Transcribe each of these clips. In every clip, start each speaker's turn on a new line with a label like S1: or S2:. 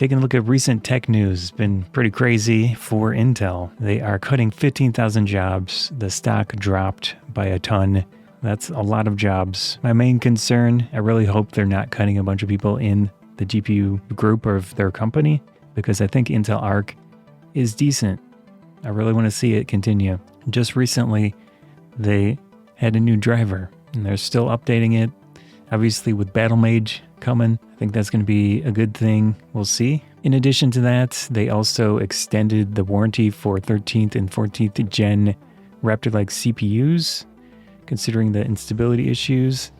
S1: Taking a look at recent tech news, it's been pretty crazy for Intel. They are cutting 15,000 jobs. The stock dropped by a ton. That's a lot of jobs. My main concern, I really hope they're not cutting a bunch of people in the GPU group of their company, because I think Intel Arc is decent. I really want to see it continue. Just recently, they had a new driver, and they're still updating it. Obviously, with Battlemage coming, I think that's going to be a good thing. We'll see. In addition to that, they also extended the warranty for 13th and 14th gen Raptor Lake CPUs. Considering the instability issues,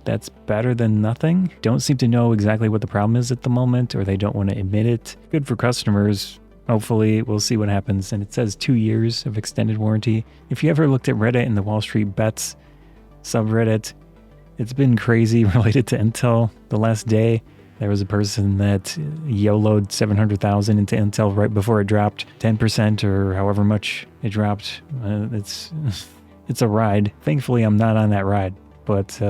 S1: that's better than nothing. Don't seem to know exactly what the problem is at the moment, or they don't want to admit it. Good for customers. Hopefully, we'll see what happens. And it says 2 years of extended warranty. If you ever looked at Reddit and the Wall Street Bets subreddit, it's been crazy related to Intel. The last day, there was a person that YOLO'd 700,000 into Intel right before it dropped 10% or however much it dropped. It's a ride. Thankfully, I'm not on that ride. But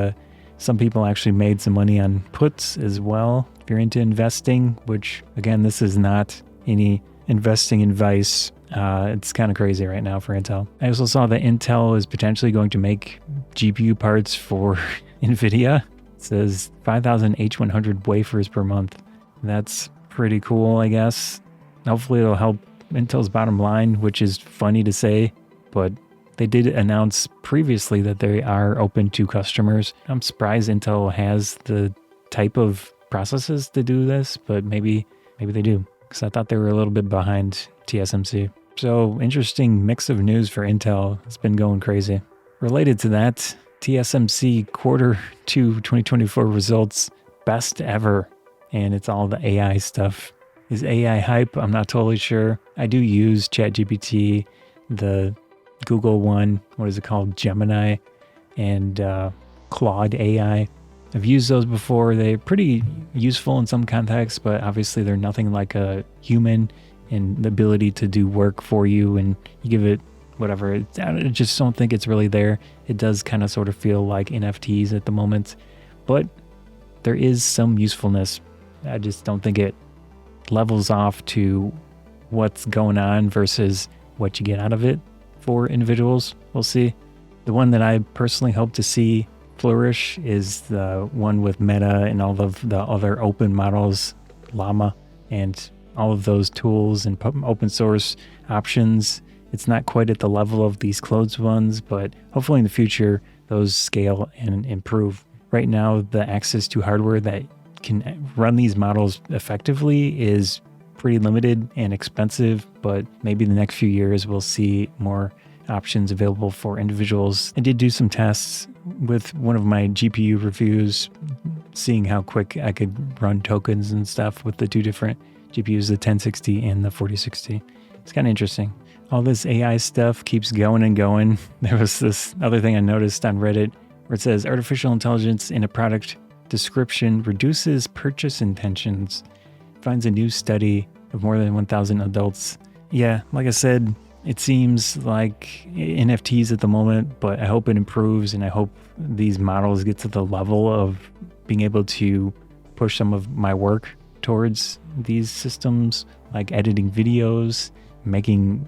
S1: some people actually made some money on puts as well. If you're into investing, which, again, this is not any investing advice. It's kind of crazy right now for Intel. I also saw that Intel is potentially going to make GPU parts for NVIDIA. It says 5,000 H100 wafers per month. That's pretty cool, I guess. Hopefully it'll help Intel's bottom line, which is funny to say, but they did announce previously that they are open to customers. I'm surprised Intel has the type of processes to do this, but maybe they do, because I thought they were a little bit behind TSMC. So interesting mix of news for Intel. It's been going crazy. Related to that, TSMC quarter 2 2024 results, best ever. And it's all the AI stuff. Is AI hype? I'm not totally sure. I do use ChatGPT, the Google one, what is it called? Gemini, and Claude AI. I've used those before. They're pretty useful in some contexts, but obviously they're nothing like a human in the ability to do work for you, and you give it whatever. I just don't think it's really there. It does kind of sort of feel like NFTs at the moment, but there is some usefulness. I just don't think it levels off to what's going on versus what you get out of it for individuals. We'll see. The one that I personally hope to see flourish is the one with Meta and all of the other open models, Llama, and all of those tools and open source options. It's not quite at the level of these closed ones, but hopefully in the future, those scale and improve. Right now, the access to hardware that can run these models effectively is pretty limited and expensive, but maybe the next few years we'll see more options available for individuals. I did do some tests with one of my GPU reviews, seeing how quick I could run tokens and stuff with the two different GPUs, the 1060 and the 4060. It's kind of interesting. All this AI stuff keeps going and going. There was this other thing I noticed on Reddit where it says artificial intelligence in a product description reduces purchase intentions. Finds a new study of more than 1,000 adults. Yeah, like I said, it seems like NFTs at the moment, but I hope it improves, and I hope these models get to the level of being able to push some of my work towards these systems, like editing videos, making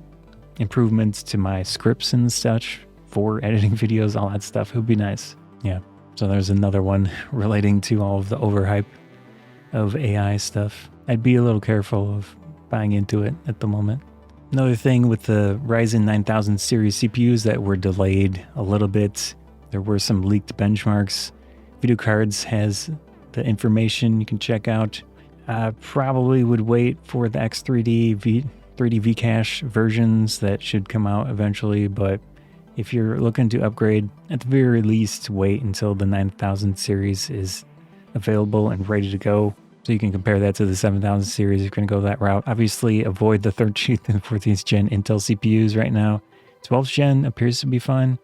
S1: improvements to my scripts and such for editing videos, all that stuff. It would be nice. Yeah. So there's another one relating to all of the overhype of AI stuff. I'd be a little careful of buying into it at the moment. Another thing with the Ryzen 9000 series CPUs that were delayed a little bit. There were some leaked benchmarks. Video Cards has the information you can check out. I probably would wait for the X3D 3D Vcache versions that should come out eventually, but if you're looking to upgrade, at the very least, wait until the 9000 series is available and ready to go. So you can compare that to the 7000 series if you're going to go that route. Obviously, avoid the 13th and 14th gen Intel CPUs right now. 12th gen appears to be fine,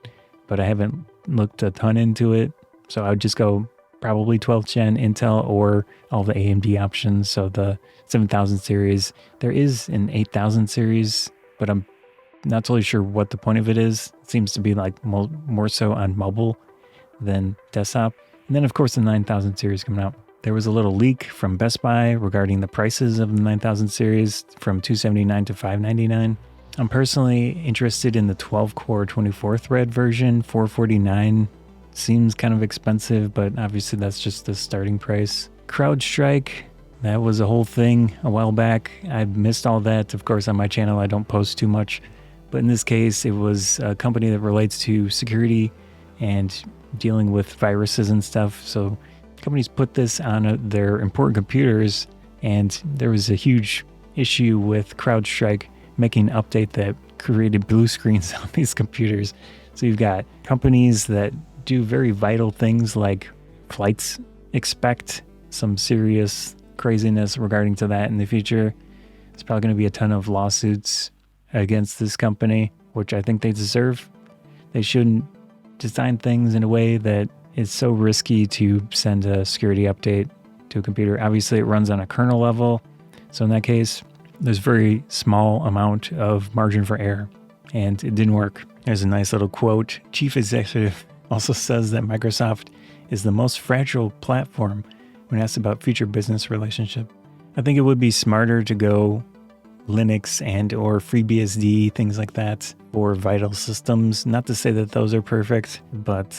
S1: but I haven't looked a ton into it. So I would just go probably 12th gen Intel or all the AMD options. So the 7000 series. There is an 8000 series, but I'm not totally sure what the point of it is. It seems to be like more so on mobile than desktop. And then, of course, the 9000 series coming out. There was a little leak from Best Buy regarding the prices of the 9000 series from $279 to $599. I'm personally interested in the 12-core 24-thread version. $449 seems kind of expensive, but obviously that's just the starting price. Crowdstrike, that was a whole thing a while back. I missed all that. Of course, on my channel, I don't post too much. But in this case, it was a company that relates to security and dealing with viruses and stuff. So companies put this on their important computers, and there was a huge issue with Crowdstrike making an update that created blue screens on these computers. So you've got companies that do very vital things like flights, expect some serious craziness regarding to that in the future. There's probably going to be a ton of lawsuits against this company, which I think they deserve. They shouldn't design things in a way that is so risky to send a security update to a computer. Obviously, it runs on a kernel level. So in that case, there's very small amount of margin for error, and it didn't work. There's a nice little quote. Chief executive also says that Microsoft is the most fragile platform when asked about future business relationship. I think it would be smarter to go Linux and or FreeBSD, things like that, for vital systems. Not to say that those are perfect, but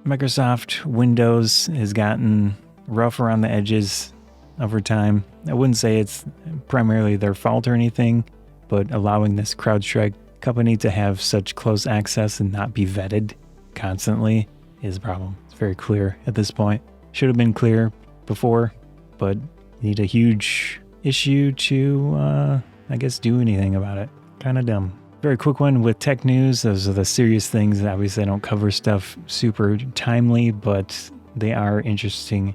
S1: Microsoft Windows has gotten rough around the edges over time. I wouldn't say it's primarily their fault or anything, but allowing this CrowdStrike company to have such close access and not be vetted constantly is a problem. It's very clear at this point. Should have been clear before, but need a huge issue to, I guess, do anything about it. Kind of dumb. Very quick one with tech news. Those are the serious things. Obviously, I don't cover stuff super timely, but they are interesting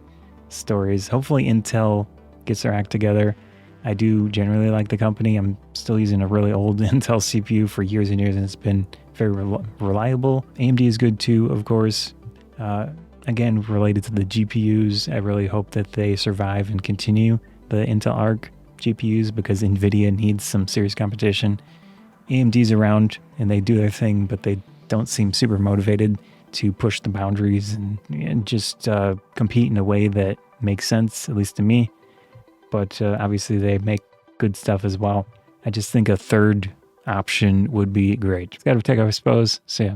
S1: stories. Hopefully, Intel gets their act together. I do generally like the company. I'm still using a really old Intel CPU for years and years, and it's been very reliable. AMD is good too, of course. Again, related to the GPUs, I really hope that they survive and continue the Intel Arc GPUs because NVIDIA needs some serious competition. AMD's around and they do their thing, but they don't seem super motivated to push the boundaries and just compete in a way that makes sense, at least to me. But obviously they make good stuff as well. I just think a third option would be great. It's got to take, I suppose. So yeah.